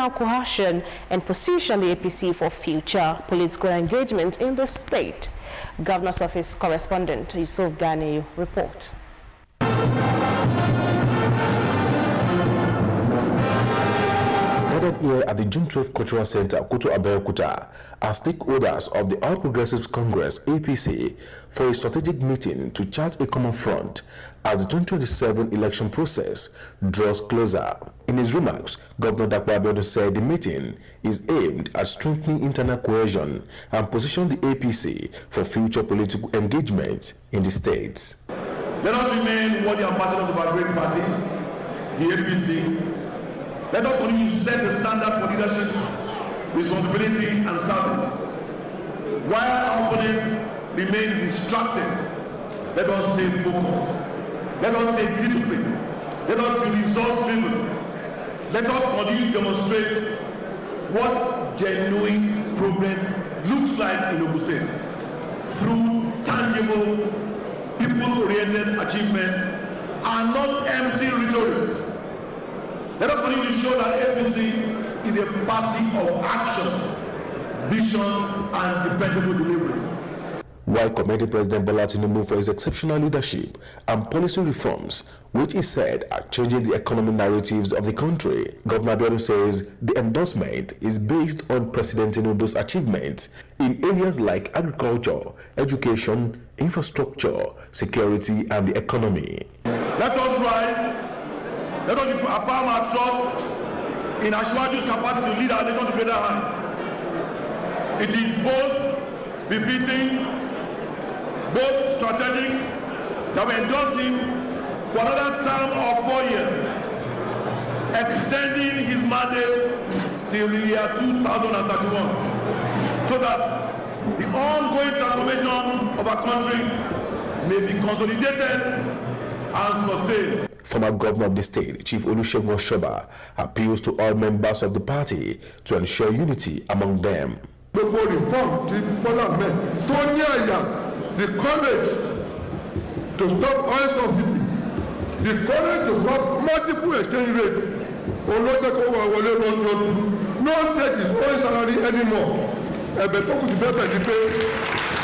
internal cohesion and position the APC for future political engagement in the state. Governor's Office correspondent Yusuf Ganiyu report. Gathered here at the June 12 Cultural Center, Kutu Abeokuta, are stakeholders of the All Progressives Congress (APC) for a strategic meeting to chart a common front as the 2027 election process draws closer. In his remarks, Governor Dapo Abiodun said the meeting is aimed at strengthening internal cohesion and position the APC for future political engagement in the states. Let us remain worthy ambassadors of our great party, the APC. Let us continue to set the standard for leadership, responsibility, and service. While our opponents remain distracted, let us stay focused. Let us stay disciplined. Let us be result-driven. Let us continue to demonstrate what genuine progress looks like in Ogun State through tangible, people-oriented achievements and not empty rhetorics. Let us continue to show that APC is a party of action, vision, and dependable delivery. While commending President Bola Tinubu for his exceptional leadership and policy reforms, which he said are changing the economic narratives of the country, Governor Abiodun says the endorsement is based on President Tinubu's achievements in areas like agriculture, education, infrastructure, security, and the economy. Let us rise. Let us affirm our trust in Ashwaju's capacity to lead our nation to greater heights. It is both befitting, both strategic, that we endorse him for another term of 4 years, extending his mandate till the year 2031, so that the ongoing transformation of our country may be consolidated and sustained. Former governor of the state, Chief Olusegun Oshoba, appeals to all members of the party to ensure unity among them. Gbogbo reform ti Bola Ahmed tó ní àyà, the courage to stop oil subsidy, the courage to stop multiple exchange rates, olójẹ́kọ̀ wà wọlé lọ́dún. No state is owing salary anymore. Ẹ̀bẹ̀ tó kù ti bẹ́ẹ̀ ni pé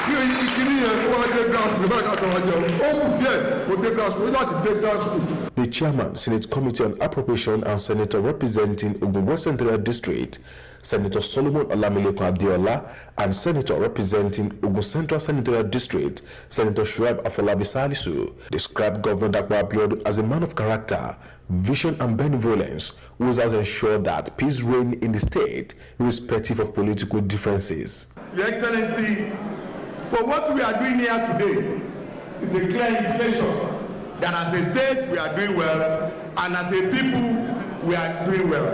kí ìkíní yẹn kó wá dé grassroots báyìí ká tọrọ jẹun. Ó kù díẹ̀ kó dé grassroots láti dé grassroots. The chairman, Senate Committee on Appropriation and Senator representing Ogun West Central District, Senator Solomon Olamilekan Adeola, and Senator representing Ogun Central Senatorial District, Senator Shuaib Afolabi Salisu, described Governor Dapo Abiodun as a man of character, vision, and benevolence, who has ensured that peace reign in the state, irrespective of political differences. Your Excellency, for what we are doing here today is a clear indication that as a state we are doing well, and as a people we are doing well.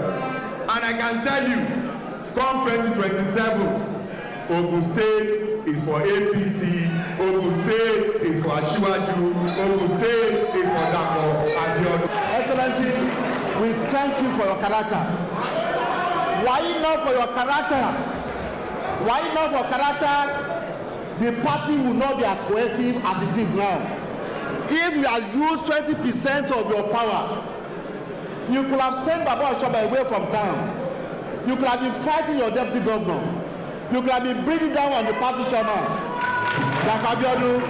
And I can tell you, come 2027, Ogun State is for APC, Ogun State is for Asiwaju, Ogun State is for Dapo Abiodun. Excellency, we thank you for your character. Why not for your character? Why not for character? The party will not be as cohesive as it is now. If you had used 20% of your power, you could have sent Baba Oshoba away from town. You could have been fighting your deputy governor. You could have been bringing down on the party chairman. Like Abiodun,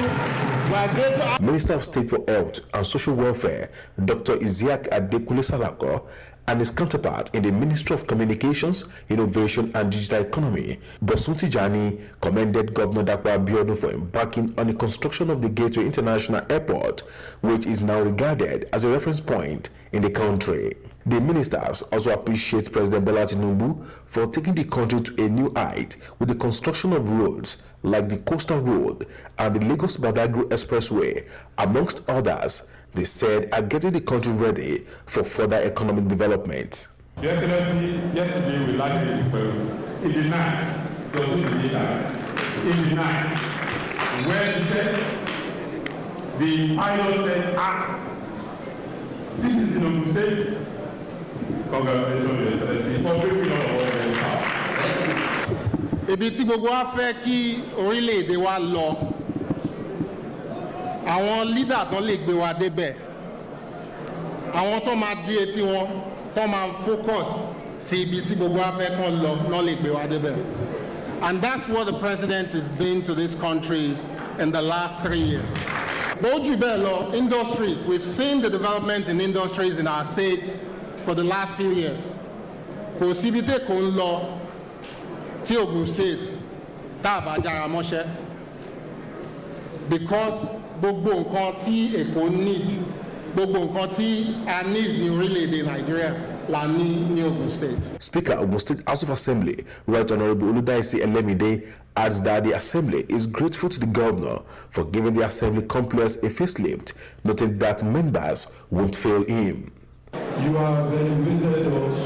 we are grateful. Minister of State for Health and Social Welfare, Dr. Isiaq Adekunle Salako, and his counterpart in the Ministry of Communications, Innovation and Digital Economy, Bosun Tijani, commended Governor Dapo Abiodun for embarking on the construction of the Gateway International Airport, which is now regarded as a reference point in the country. The ministers also appreciate President Bola Tinubu for taking the country to a new height with the construction of roads like the Coastal Road and the Lagos-Badagry Expressway, amongst others. They said are getting the country ready for further economic development. Your Excellency, yesterday we landed in the night, in the night, where the pilot said, this is in Ogun State. Congratulations, Your Excellency, for breaking all of our. Ibi tí gbogbo wa fẹ́ kí orílẹ̀-èdè wa lọ, àwọn leader kan lè gbé wa débẹ̀, àwọn tó máa di etí wọn, tó máa focus And that's what the president has been to this country in the last 3 years. Bojibelo industries, we've seen the development in industries in our state for the last few years. Possibility kon lo ti Ogun State ta ba jara mose because gbogbo nkan tí Èkó need, gbogbo nkan tí a need ní orílẹ̀-èdè Nigeria la ní Ogun State. Speaker of Ogun State House of Assembly, Right Honorable Oludaisi Elemide, adds that the Assembly is grateful to the governor for giving the Assembly complex a facelift, noting that members won't fail him. You have elevated us,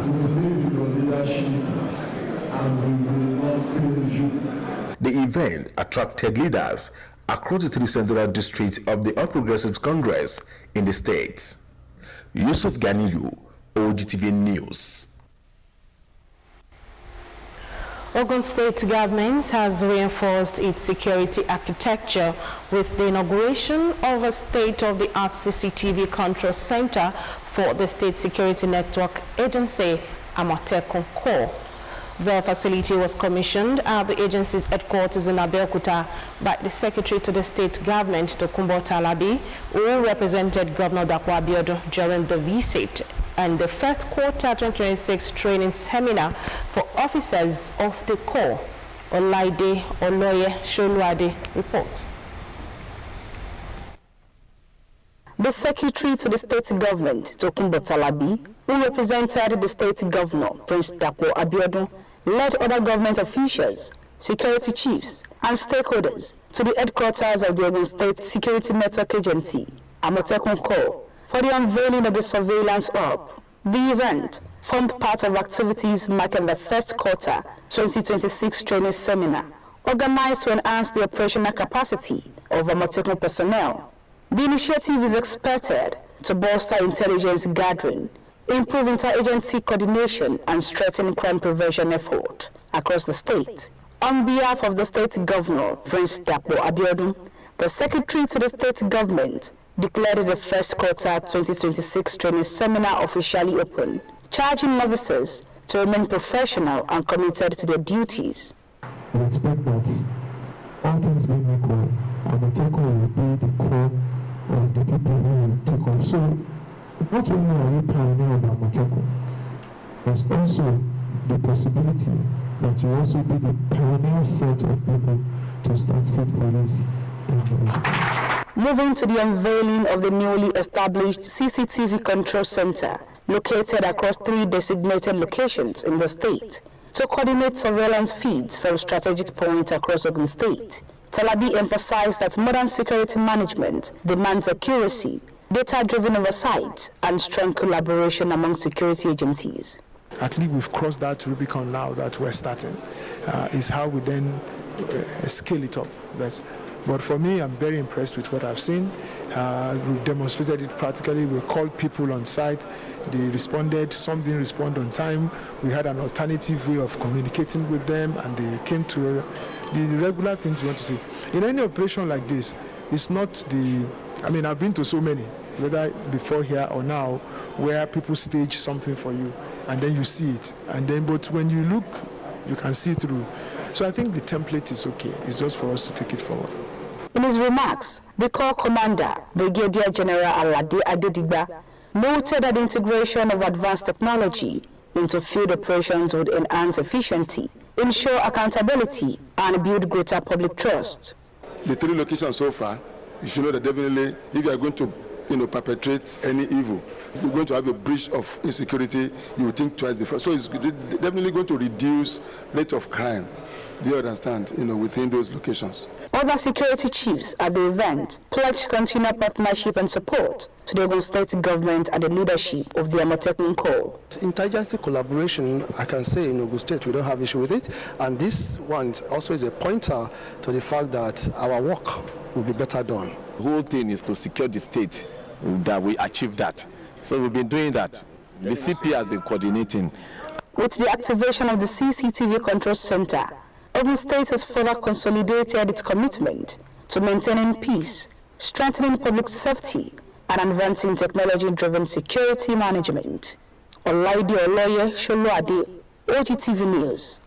we believe in your leadership, and we will not fail you. The event attracted leaders across the 3 central districts of the All Progressives Congress in the states. Yusuf Ganiyu, OGTV News. Ogun State government has reinforced its security architecture with the inauguration of a state-of-the-art CCTV control center for the State Security Network Agency, Amotekun Corps. The facility was commissioned at the agency's headquarters in Abeokuta by the Secretary to the State Government, Tokunbo Talabi, who represented Governor Dapo Abiodun during the visit and the first quarter 2026 training seminar for officers of the Corps. Olaide Oloye Sholuade reports. The Secretary to the State Government, Tokunbo Talabi, who represented the State Governor, Prince Dapo Abiodun, led other government officials, security chiefs, and stakeholders to the headquarters of the Ogun State Security Network Agency, Amotekun Corps, for the unveiling of the surveillance hub. The event formed part of activities marking the first quarter 2026 training seminar, organized to enhance the operational capacity of Amotekun personnel. The initiative is expected to bolster intelligence gathering, improve interagency coordination, and strengthen crime prevention effort across the state. On behalf of the State Governor, Prince Dapo Abiodun, the Secretary to the State Government declared the first quarter 2026 training seminar officially open, charging officers to remain professional and committed to their duties. We expect that all things being equal, Amotekun will be the core of the people who will take off. So not only are we pioneer of Amotekun, there's also the possibility that you also be the pioneer set of people to start state police in the region. Moving to the unveiling of the newly established CCTV Control Center, located across 3 designated locations in the state, to coordinate surveillance feeds from strategic points across Ogun State. Talabi emphasized that modern security management demands accuracy, data-driven oversight, and strong collaboration among security agencies. At least we've crossed that Rubicon now that we're starting. Is how we then scale it up. But for me, I'm very impressed with what I've seen. We've demonstrated it practically. We called people on site. They responded. Some didn't respond on time. We had an alternative way of communicating with them, and they came to the regular things we want to see. In any operation like this, it's not the... I mean, I've been to so many, whether before here or now, where people stage something for you, and then you see it. But when you look, you can see through. So I think the template is okay. It's just for us to take it forward. In his remarks, the Corps Commander, Brigadier General Alade Adedigba, noted that the integration of advanced technology into field operations would enhance efficiency, ensure accountability, and build greater public trust. The 3 locations so far, you should know that definitely if you are going to perpetrate any evil, you're going to have a breach of insecurity, you will think twice before. So it's definitely going to reduce rate of crime. Do you understand? Within those locations. Other security chiefs at the event pledged continued partnership and support to the Ogun State government and the leadership of the Amotekun Corps. Interagency collaboration, I can say in Ogun State we don't have issue with it, and this one also is a pointer to the fact that our work will be better done. The whole thing is to secure the state, that we achieve that. So we've been doing that. The CP has been coordinating. With the activation of the CCTV Control Center, Ogun State has further consolidated its commitment to maintaining peace, strengthening public safety, and advancing technology-driven security management. Olaide Oloye Sholuade, OGTV News.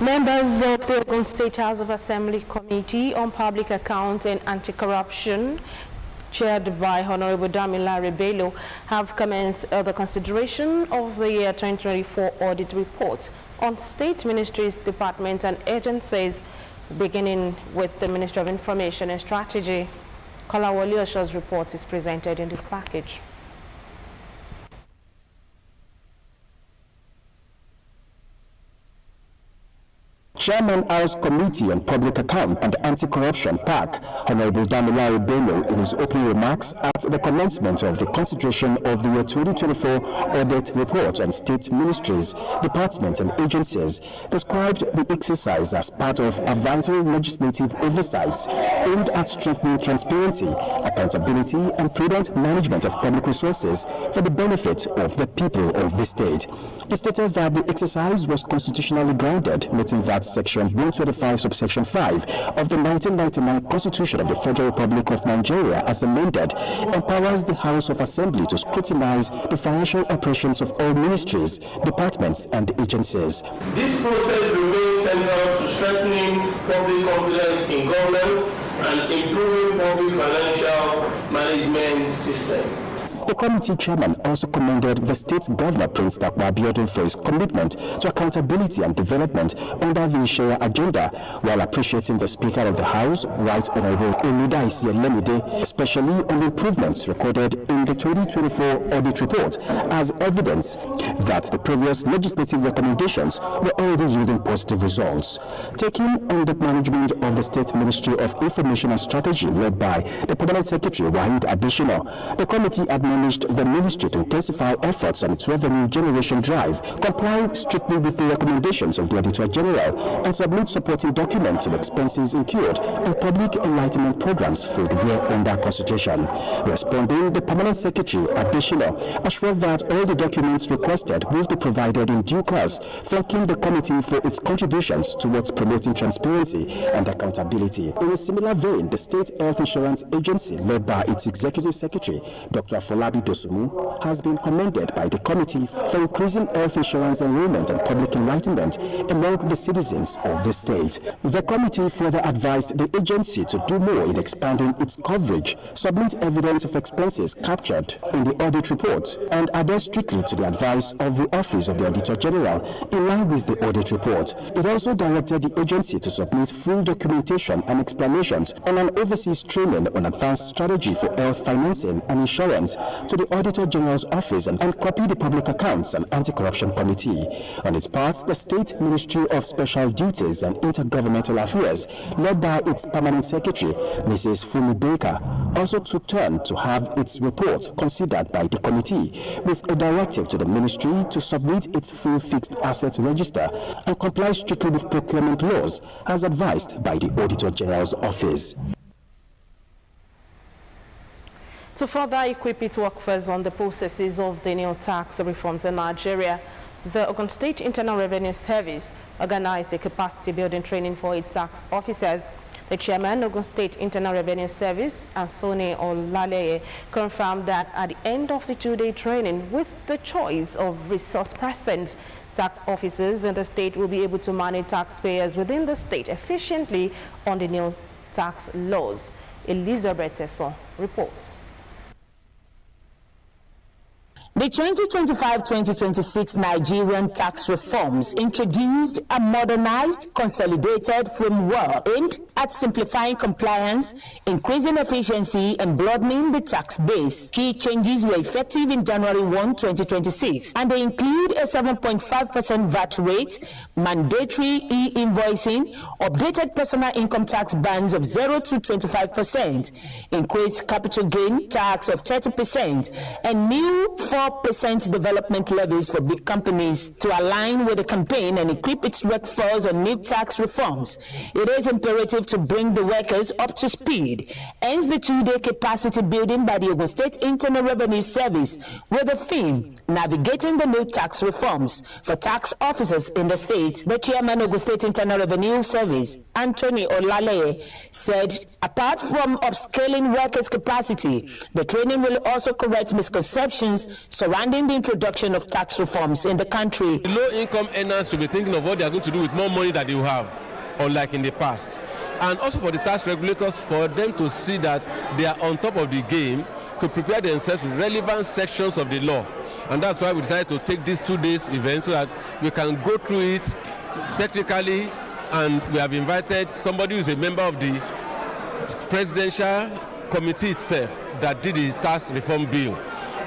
Members of the Ogun State House of Assembly Committee on Public Account and Anti-Corruption, chaired by Honorable Damilare Bello, have commenced the consideration of the year 2024 audit report on state ministries, departments and agencies, beginning with the Ministry of Information and Strategy. Kolawole Osho's report is presented in this package. Chairman House Committee on Public Account and Anti-Corruption (PAC), Honorable Damilare Bello, in his opening remarks at the commencement of the consideration of the year 2024 audit report on state ministries, departments and agencies, described the exercise as part of a vital legislative oversight aimed at strengthening transparency, accountability and prudent management of public resources for the benefit of the people of the state. He stated that the exercise was constitutionally grounded, noting that Section 125, subsection 5 of the 1999 Constitution of the Federal Republic of Nigeria, as amended, empowers the House of Assembly to scrutinize the financial operations of all ministries, departments, and agencies. This process remains central to strengthening public confidence in government and improving public financial management system. The committee chairman also commended the state governor, Prince Dakwa Abiodun, for his commitment to accountability and development under the Share agenda, while appreciating the Speaker of the House, Right Honorable Oludaisi Lemide, especially on the improvements recorded in the 2024 audit report as evidence that the previous legislative recommendations were already yielding positive results. Taking on the management of the State Ministry of Information and Strategy, led by the Permanent Secretary Wahid Adesina, the committee admonished the ministry to intensify efforts on its revenue generation drive, comply strictly with the recommendations of the Auditor General, and submit supporting documents of expenses incurred in public enlightenment programs for the year under consultation. Responding, the Permanent Secretary Adesina assured that all the documents requested will be provided in due course, thanking the committee for its contributions towards promoting transparency and accountability. In a similar vein, the State Health Insurance Agency, led by its Executive Secretary, Dr. Folabi Dosumu, has been commended by the committee for increasing health insurance enrollment and public enlightenment among the citizens of the state. The committee further advised the agency to do more in expanding its coverage, submit evidence of expenses captured in the audit report, and adhere strictly to the advice of the Office of the Auditor General in line with the audit report. It also directed the agency to submit full documentation and explanations on an overseas training on advanced strategy for health financing and insurance to the Auditor General's office and copy the Public Accounts and Anti-Corruption Committee. On its part, the State Ministry of Special Duties and Intergovernmental Affairs, led by its Permanent Secretary, Mrs. Fumi Baker, also took turn to have its report considered by the committee, with a directive to the ministry to submit its full fixed assets register and comply strictly with procurement laws, as advised by the Auditor General's office. To further equip its workforce on the processes of the new tax reforms in Nigeria, the Ogun State Internal Revenue Service organized a capacity building training for its tax officers. The chairman of Ogun State Internal Revenue Service, Ansoni Olaleye, confirmed that at the end of the two-day training, with the choice of resource persons, tax officers in the state will be able to manage taxpayers within the state efficiently on the new tax laws. Elizabeth Esson reports. The 2025-2026 Nigerian tax reforms introduced a modernized, consolidated framework aimed at simplifying compliance, increasing efficiency, and broadening the tax base. Key changes were effective in January 1, 2026, and they include a 7.5% VAT rate, mandatory e-invoicing, updated personal income tax bands of 0 to 25%, increased capital gain tax of 30%, and new form 4% development levies for big companies. To align with the campaign and equip its workforce on new tax reforms, it is imperative to bring the workers up to speed. Hence the 2-day capacity building by the Ogun State Internal Revenue Service with the theme Navigating the New Tax Reforms for Tax Officers in the State. The chairman of Ogun State Internal Revenue Service, Anthony Olale, said apart from upscaling workers' capacity, the training will also correct misconceptions surrounding the introduction of tax reforms in the country. Low-income earners should be thinking of what they are going to do with more money that they will have, unlike in the past. And also for the tax regulators, for them to see that they are on top of the game to prepare themselves with relevant sections of the law. And that's why we decided to take this 2 days event so that we can go through it technically, and we have invited somebody who is a member of the presidential committee itself that did the tax reform bill,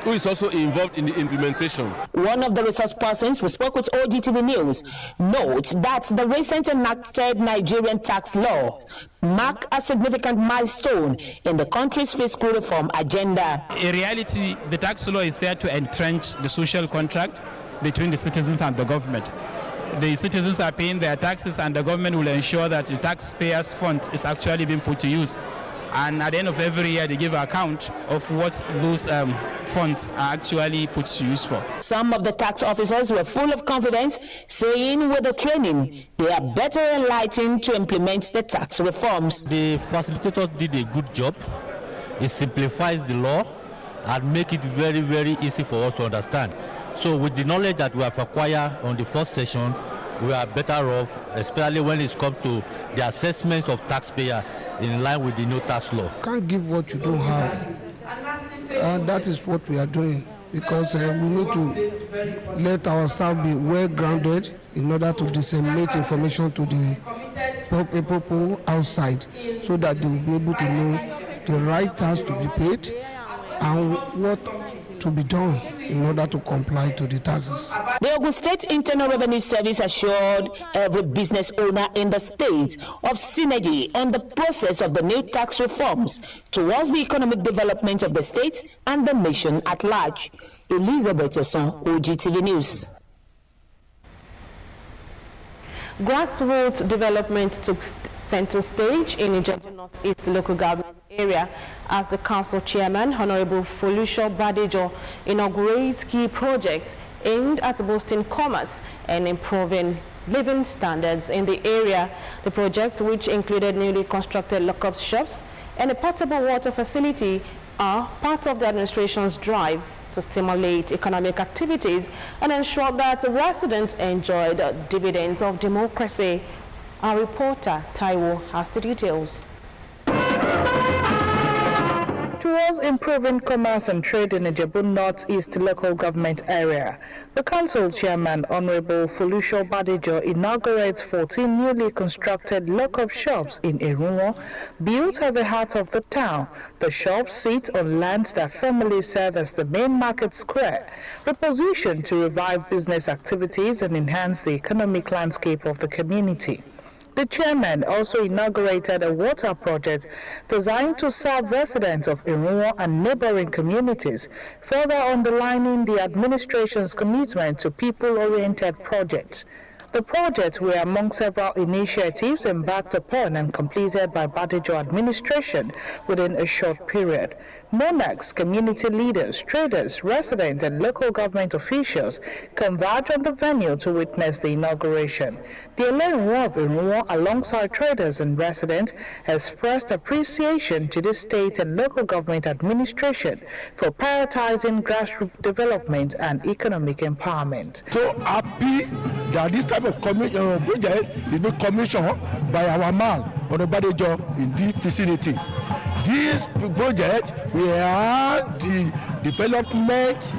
who is also involved in the implementation. One of the resource persons who spoke with OGTV News notes that the recent enacted Nigerian tax law mark a significant milestone in the country's fiscal reform agenda. In reality, the tax law is there to entrench the social contract between the citizens and the government. The citizens are paying their taxes, and the government will ensure that the taxpayers' fund is actually being put to use. And at the end of every year, they give account of what those funds are actually put to use for. Some of the tax officers were full of confidence, saying with the training, they are better enlightened to implement the tax reforms. The facilitators did a good job. It simplifies the law and make it very, very easy for us to understand. So with the knowledge that we have acquired on the first session, we are better off, especially when it comes to the assessments of taxpayer in line with the new tax law. Can't give what you don't have. And that is what we are doing, because we need to let our staff be well grounded in order to disseminate information to the people outside, so that they will be able to know the right tax to be paid and what to be done in order to comply to the taxes. The Ogun State Internal Revenue Service assured every business owner in the state of synergy and the process of the new tax reforms towards the economic development of the state and the nation at large. Elizabeth Esson, OGTV News. Grassroots development took center stage in Ijebu Northeast local government area as the council chairman, Honorable Folusho Badejo, inaugurates key projects aimed at boosting commerce and improving living standards in the area. The project, which included newly constructed lockup shops and a potable water facility, are part of the administration's drive to stimulate economic activities and ensure that residents enjoy the dividends of democracy. Our reporter, Taiwo, has the details. Towards improving commerce and trade in the Ijebu Northeast local government area, the council chairman, Honorable Folusho Badejo, inaugurates 14 newly constructed lock-up shops in Erunwo, built at the heart of the town. The shops sit on lands that formerly served as the main market square, repositioned to revive business activities and enhance the economic landscape of the community. The chairman also inaugurated a water project designed to serve residents of Erunwo and neighboring communities, further underlining the administration's commitment to people-oriented projects. The projects were among several initiatives embarked upon and completed by Badejo administration within a short period. Monarchs, community leaders, traders, residents, and local government officials converged on the venue to witness the inauguration. The Elerinwo of Erunwo, alongside traders and residents, expressed appreciation to the state and local government administration for prioritizing grassroots development and economic empowerment. So happy that this type of projects is being commissioned by our man, Honorable Badejo, in this vicinity. This project will have the development,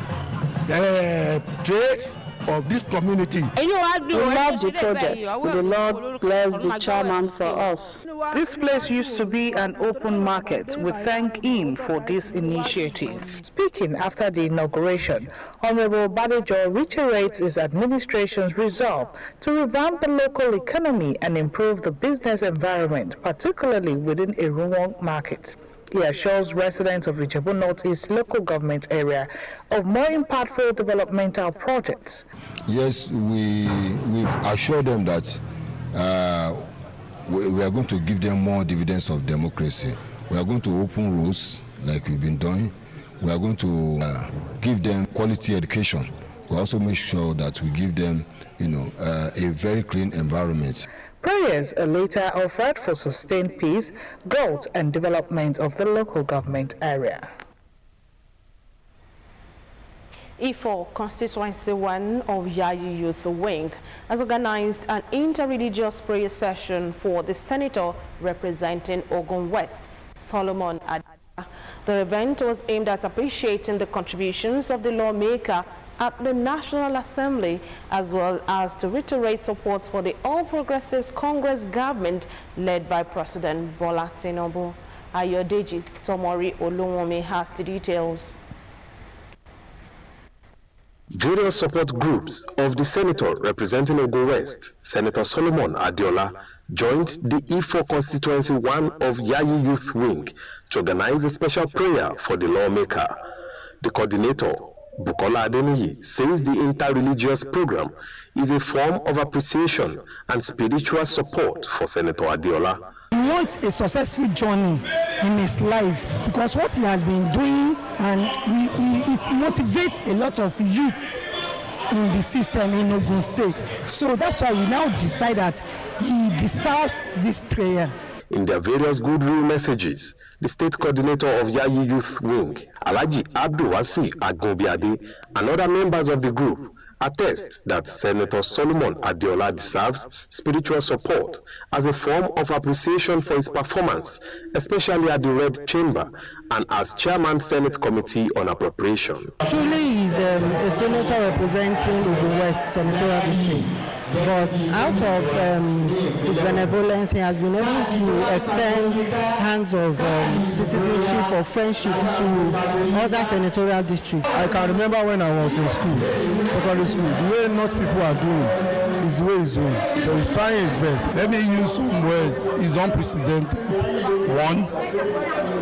trade of this community. We love the project. May the Lord bless the chairman for us. This place used to be an open market. We thank him for this initiative. Speaking after the inauguration, Honorable Badejo reiterates his administration's resolve to revamp the local economy and improve the business environment, particularly within Erunwo market. He assures residents of Ijebu Northeast local government area of more impactful developmental projects. Yes, we've assured them that we are going to give them more dividends of democracy. We are going to open roads like we've been doing. We are going to give them quality education. We also make sure that we give them, a very clean environment. Prayers are later offered for sustained peace, growth and development of the local government area. E4 Constituency 1 of Yayi Youth Wing has organized an inter-religious prayer session for the senator representing Ogun West, Solomon Adiola. The event was aimed at appreciating the contributions of the lawmaker at the National Assembly, as well as to reiterate support for the All Progressives Congress government led by President Bola Tinubu. Ayodeji Tomori Olunwome has the details. Various support groups of the senator representing Ogun West, Senator Solomon Adiola, joined the E4 Constituency 1 of Yayi Youth Wing to organize a special prayer for the lawmaker. The coordinator, Bukola Adeniyi, says the inter-religious program is a form of appreciation and spiritual support for Senator Adiola. He wants a successful journey in his life because what he has been doing, and it motivates a lot of youths in the system in Ogun State. So that's why we now decide that he deserves this prayer. In their various goodwill messages, the state coordinator of Yayi Youth Wing, Alhaji Abdulwasi Agunbiade, and other members of the group attest that Senator Solomon Adiola deserves spiritual support as a form of appreciation for his performance, especially at the Red Chamber and as Chairman Senate Committee on Appropriation. Truly, he's a senator representing Ogun West Senatorial District. But out of his benevolence, he has been able to extend hands of citizenship or friendship to other senatorial districts. I can remember when I was in school, secondary school, the way not people are doing is the way he's doing. So he's trying his best. Let me use some words. He's unprecedented. One,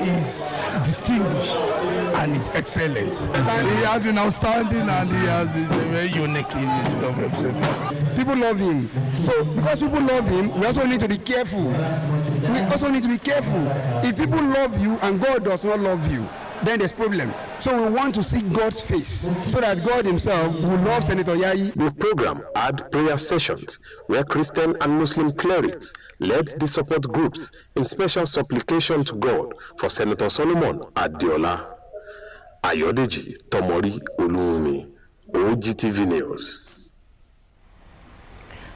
is distinguished and is excellent. He has been outstanding and he has been very unique in his representation. People love him. So because people love him, we also need to be careful. If people love you and God does not love you, then there's problem. So we want to see God's face so that God himself will love Senator Yayi. The program had prayer sessions where Christian and Muslim clerics led the support groups in special supplication to God for Senator Solomon Adiola. Ayodeji Tomori Olunwome, OGTV News.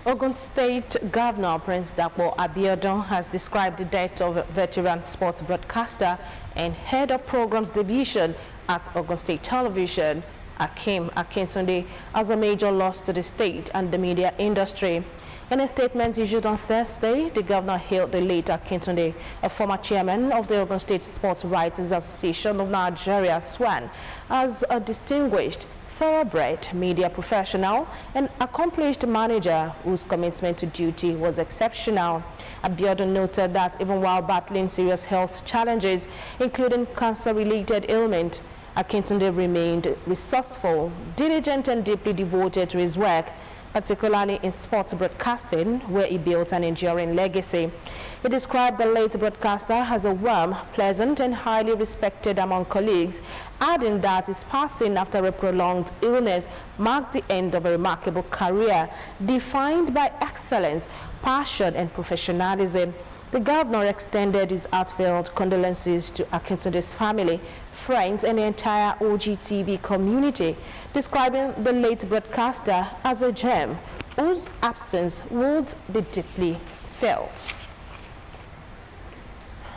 Ogun State Governor Prince Dapo Abiodun has described the death of veteran sports broadcaster and head of programs division at Ogun State Television, Akim Akintunde, as a major loss to the state and the media industry. In a statement issued on Thursday, the governor hailed the late Akintunde, a former chairman of the Ogun State Sports Writers Association of Nigeria, SWAN, as a distinguished, thoroughbred media professional and accomplished manager whose commitment to duty was exceptional. Abiodun noted that even while battling serious health challenges, including cancer-related ailment, Akintunde remained resourceful, diligent and deeply devoted to his work, particularly in sports broadcasting, where he built an enduring legacy. He described the late broadcaster as a warm, pleasant, and highly respected among colleagues, adding that his passing after a prolonged illness marked the end of a remarkable career, defined by excellence, passion, and professionalism. The governor extended his heartfelt condolences to Akintunde's family, friends, and the entire OGTV community, describing the late broadcaster as a gem whose absence would be deeply felt.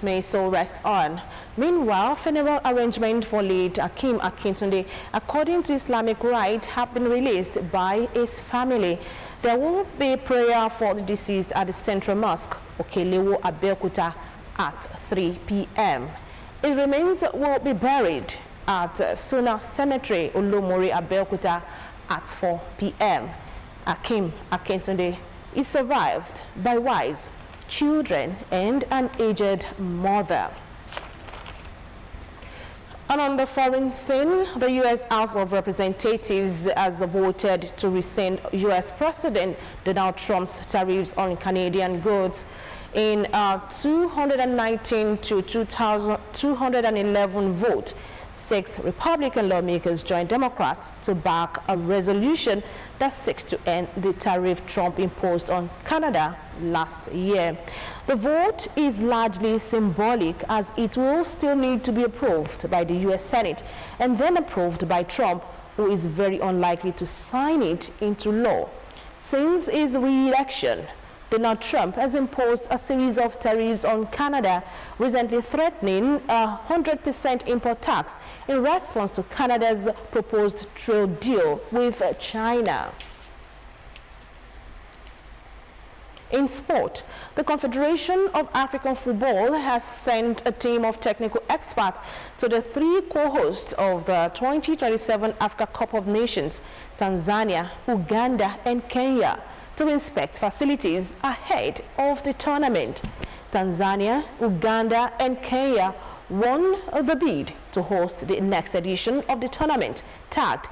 May so rest on. Meanwhile, funeral arrangement for late Akim Akintunde, according to Islamic rite, have been released by his family. There will be prayer for the deceased at the Central Mosque, Okelewo, Abeokuta, at 3 p.m. His remains will be buried at Suna Cemetery, Olomori, Abeokuta, at 4 p.m. Akim Akintunde is survived by wives, children, and an aged mother. And on the foreign scene, the U.S. House of Representatives has voted to rescind U.S. President Donald Trump's tariffs on Canadian goods in a 219 to 211 vote. 6 Republican lawmakers joined Democrats to back a resolution that seeks to end the tariff Trump imposed on Canada last year. The vote is largely symbolic, as it will still need to be approved by the U.S. Senate and then approved by Trump, who is very unlikely to sign it into law. Since his re-election, Donald Trump has imposed a series of tariffs on Canada, recently threatening a 100% import tax in response to Canada's proposed trade deal with China. In sport, the Confederation of African Football has sent a team of technical experts to the 3 co-hosts of the 2027 Africa Cup of Nations, Tanzania, Uganda, and Kenya, to inspect facilities ahead of the tournament. Tanzania, Uganda, and Kenya won the bid to host the next edition of the tournament, tagged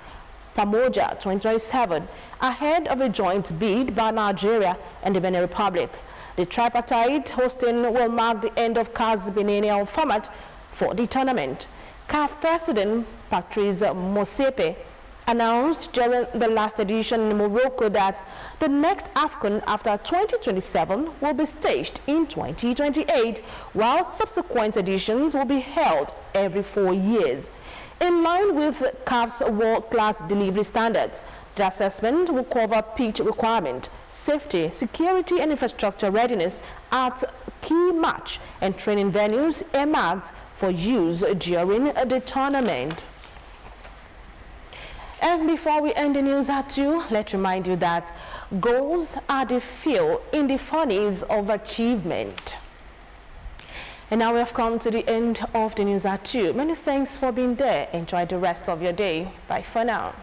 Pamoja 2027, ahead of a joint bid by Nigeria and the Benin Republic. The tripartite hosting will mark the end of CAF's biennial format for the tournament. CAF President Patrice Motsepe announced during the last edition in Morocco that the next AFCON after 2027 will be staged in 2028, while subsequent editions will be held every 4 years. In line with CAF's world-class delivery standards, the assessment will cover pitch requirement, safety, security, and infrastructure readiness at key match and training venues earmarked for use during the tournament. And before we end the news at 2, let's remind you that goals are the fuel in the furnace of achievement. And now we have come to the end of the news at 2. Many thanks for being there. Enjoy the rest of your day. Bye for now.